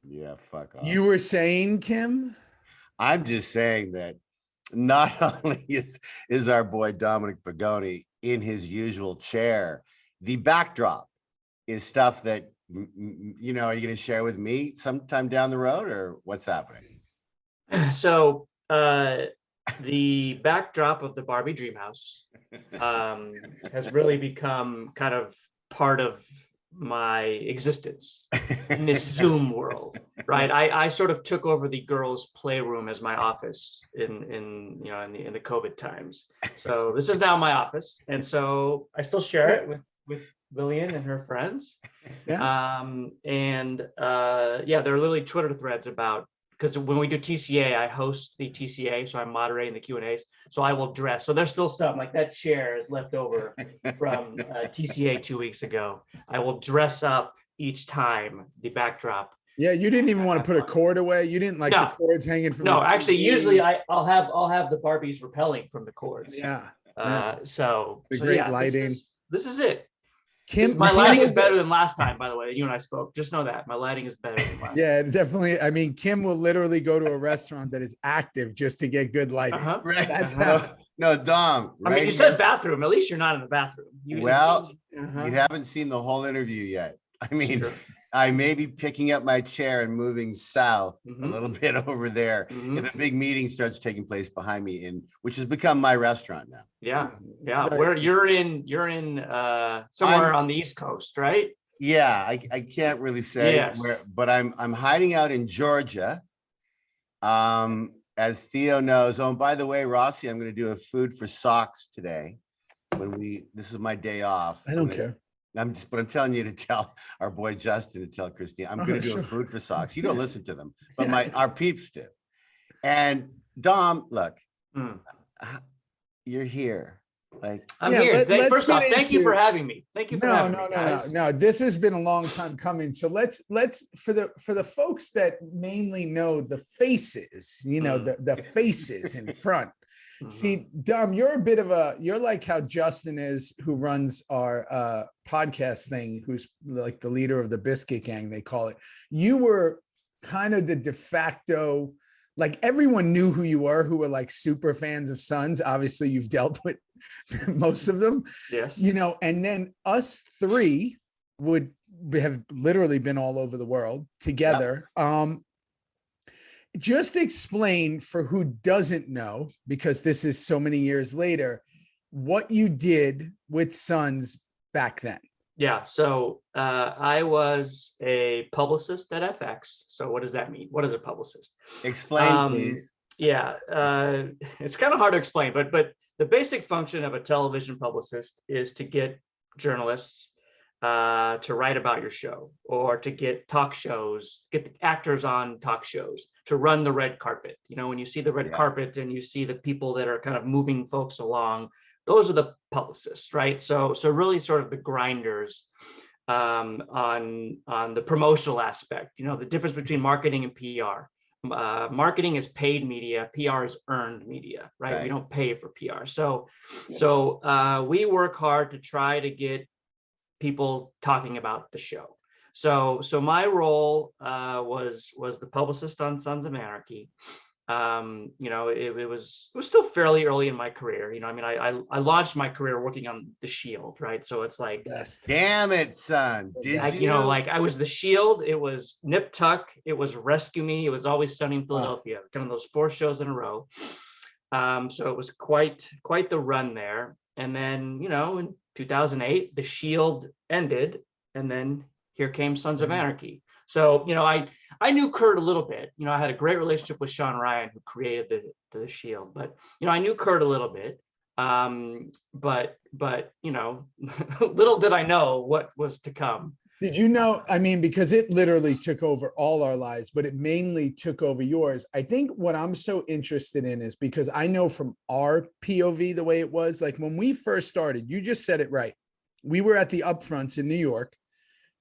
Yeah, fuck off. You were saying, Kim? I'm just saying that not only is our boy Dominic Pagone in his usual chair, the backdrop is stuff that, you know, are you going to share with me sometime down the road, or what's happening? So the backdrop of the Barbie dream house has really become kind of part of my existence in this Zoom world, right? I sort of took over the girls' playroom as my office in the COVID times. So this is now my office, and so I still share it with Lillian and her friends. Yeah. Yeah, there are literally Twitter threads about, because when we do TCA, I host the TCA, so I'm moderating the Q&As. So I will dress. So there's still some, like that chair is left over from TCA 2 weeks ago. I will dress up each time the backdrop. Yeah, you didn't even want to put a cord away. You didn't like the cords hanging from. No, the actually, TV. usually I'll have the Barbies repelling from the cords. Yeah. So great yeah, lighting. This is it. Kim, my lighting is better than last time, by the way. You and I spoke. Just know that my lighting is better than last. Yeah, definitely. I mean, Kim will literally go to a restaurant that is active just to get good lighting. Right. That's how. No, Dom. I mean, you said bathroom. At least you're not in the bathroom. You haven't seen the whole interview yet. I mean, I may be picking up my chair and moving south a little bit over there if a big meeting starts taking place behind me, which has become my restaurant now. Yeah. Where you're in somewhere on the East Coast, right? Yeah, I can't really say where, but I'm hiding out in Georgia. As Theo knows. Oh, and by the way, Rossi, I'm going to do a food for socks today. This is my day off. I don't care. But I'm telling you to tell our boy Justin to tell Christine. I'm going to do a food for socks. You don't listen to them, but our peeps do. And Dom, look, you're here. Like I'm here. First off, thank you for having me. Thank you for having me. No. This has been a long time coming. So let's for the folks that mainly know the faces, the faces in front. See, Dom, you're like how Justin is, who runs our podcast thing, who's like the leader of the Biscuit Gang, they call it. You were kind of the de facto, like everyone knew who you were, who were like super fans of Sons. Obviously, you've dealt with most of them. Yes. And then us three would have literally been all over the world together. Yep. Just explain for who doesn't know, because this is so many years later, what you did with Sons back then. Yeah, so I was a publicist at FX. So what does that mean? What is a publicist? Explain, please. Yeah, it's kind of hard to explain, but the basic function of a television publicist is to get journalists to write about your show, or to get talk shows, get the actors on talk shows, to run the red carpet. When you see the red carpet and you see the people that are kind of moving folks along, those are the publicists, right? So really sort of the grinders on the promotional aspect. The difference between marketing and PR. Marketing is paid media, PR is earned media, right? We don't pay for PR. So we work hard to try to get people talking about the show. So my role was the publicist on Sons of Anarchy. It was still fairly early in my career. I launched my career working on The Shield, right? So it's like, damn it, son. Did you? Like I was The Shield, it was Nip Tuck, it was Rescue Me, it was Always Sunny in Philadelphia, kind of those 4 shows in a row. So it was quite the run there. And then, in 2008, The Shield ended, and then here came Sons of Anarchy. So, I knew Kurt a little bit. I had a great relationship with Sean Ryan, who created the Shield, but, I knew Kurt a little bit. But little did I know what was to come. Did you know, because it literally took over all our lives, but it mainly took over yours. I think what I'm so interested in is because I know from our POV, the way it was, like when we first started, you just said it right. We were at the upfronts in New York.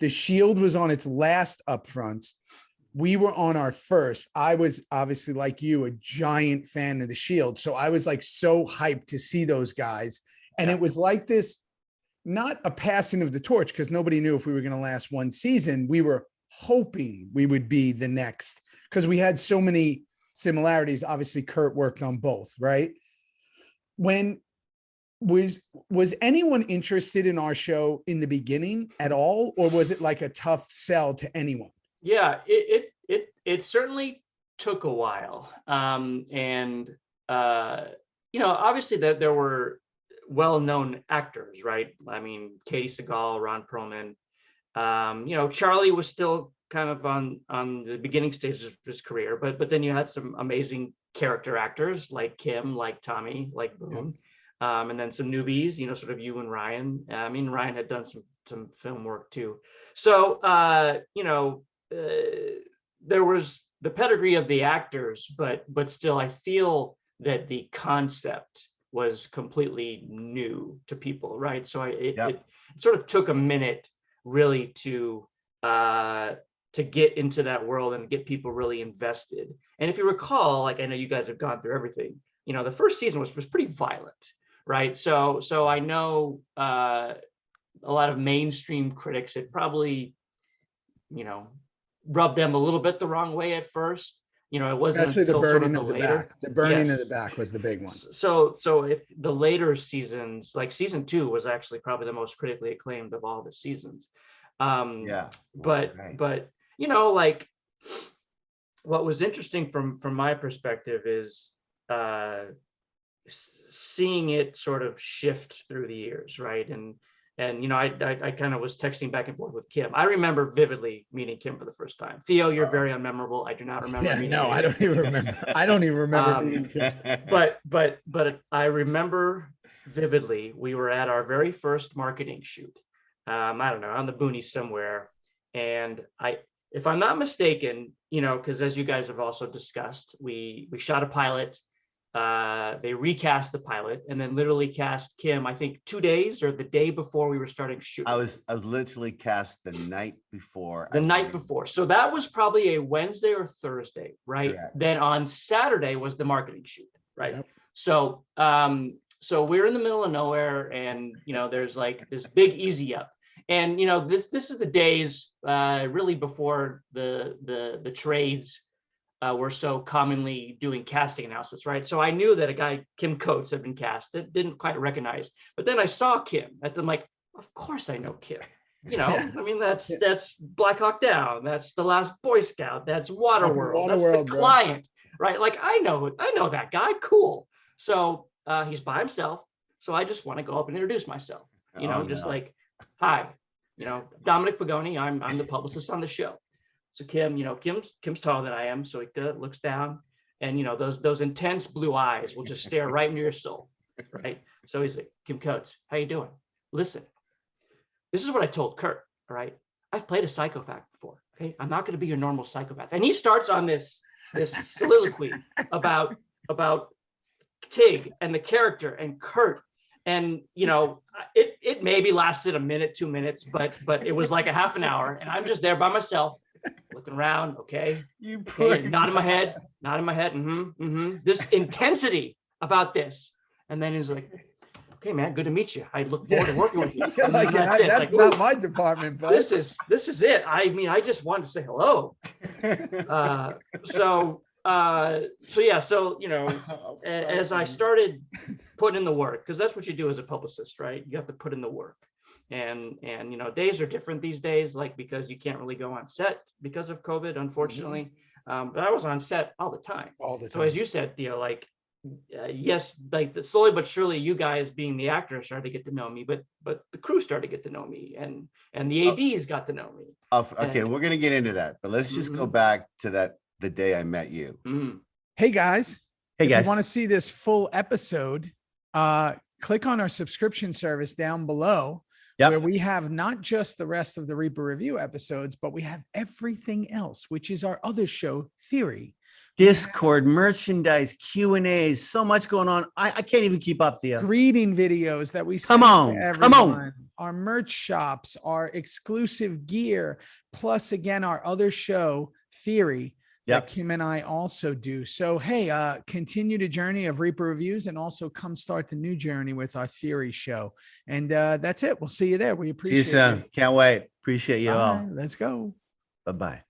The Shield was on its last upfronts. We were on our first. I was obviously, like you, a giant fan of the Shield. So I was like so hyped to see those guys. And it was like this, not a passing of the torch, because nobody knew if we were going to last one season. We were hoping we would be the next, because we had so many similarities. Obviously, Kurt worked on both, right? When was anyone interested in our show in the beginning at all, or was it like a tough sell to anyone? Yeah, it certainly took a while, and obviously that there were well-known actors, right? I mean, Katie Seagal, Ron Perlman. Charlie was still kind of on the beginning stages of his career, but then you had some amazing character actors like Kim, like Tommy, like Boone, and then some newbies, sort of you and Ryan. I mean, Ryan had done some film work too. So there was the pedigree of the actors, but still, I feel that the concept was completely new to people, right? So it sort of took a minute really to get into that world and get people really invested. And if you recall, like, I know you guys have gone through everything, the first season was pretty violent, right? So I know a lot of mainstream critics had probably, rubbed them a little bit the wrong way at first. It wasn't especially the burning of the later. back. The burning of the back was the big one. So if the later seasons, like season 2 was actually probably the most critically acclaimed of all the seasons. But like, what was interesting from my perspective is seeing it sort of shift through the years, right? And I kind of was texting back and forth with Kim. I remember vividly meeting Kim for the first time. Theo, you're very unmemorable. I do not remember. I don't even remember. I don't even remember meeting Kim. But I remember vividly. We were at our very first marketing shoot. I don't know, on the boonies somewhere, and if I'm not mistaken, because as you guys have also discussed, we shot a pilot. They recast the pilot and then literally cast Kim, I think 2 days or the day before we were starting shooting. I was literally cast the night before. So that was probably a Wednesday or Thursday, right? Correct. Then on Saturday was the marketing shoot, right? Yep. So we're in the middle of nowhere, and there's like this big easy up. And this is the days really before the trades were so commonly doing casting announcements, right? So I knew that a guy, Kim Coates, had been cast. That didn't quite recognize, but then I saw Kim, and I'm like, of course I know Kim. I mean, that's Black Hawk Down, that's The Last Boy Scout, that's Waterworld, that's The Client, right? Like I know that guy. Cool. So he's by himself. So I just want to go up and introduce myself. Like, hi, Dominic Pagone. I'm the publicist on the show. So Kim, Kim's taller than I am, so he looks down, and those intense blue eyes will just stare right into your soul, right? So he's like, Kim Coates, how you doing? Listen, this is what I told Kurt. All right, I've played a psychopath before. Okay, I'm not going to be your normal psychopath. And he starts on this soliloquy about Tig and the character and Kurt. And it maybe lasted a minute, 2 minutes, but it was like a half an hour, and I'm just there by myself, looking around. Okay, nodding my head. This intensity about this, and then he's like, "Okay, man, good to meet you. I look forward to working with you." That's not my department, but this is it. I mean, I just wanted to say hello. As I started putting in the work, because that's what you do as a publicist, right? You have to put in the work, and days are different these days, like, because you can't really go on set because of COVID, unfortunately. But I was on set all the time. So as you said, Theo, like, yes, like slowly but surely, you guys being the actors started to get to know me, but the crew started to get to know me, and the ADs got to know me. Okay, we're gonna get into that, but let's just go back to the day I met you. Hey guys. If you want to see this full episode, click on our subscription service down below, where we have not just the rest of the Reaper Review episodes, but we have everything else, which is our other show, Theory. Discord, merchandise, Q&As, so much going on. I can't even keep up, Theo. Greeting videos that we come on. Our merch shops, our exclusive gear, plus again our other show, Theory. that Kim and I also do. So, hey, continue the journey of Reaper Reviews and also come start the new journey with our theory show. And that's it. We'll see you there. We appreciate See you soon. it. Can't wait. Appreciate you Bye. all. Let's go. Bye-bye.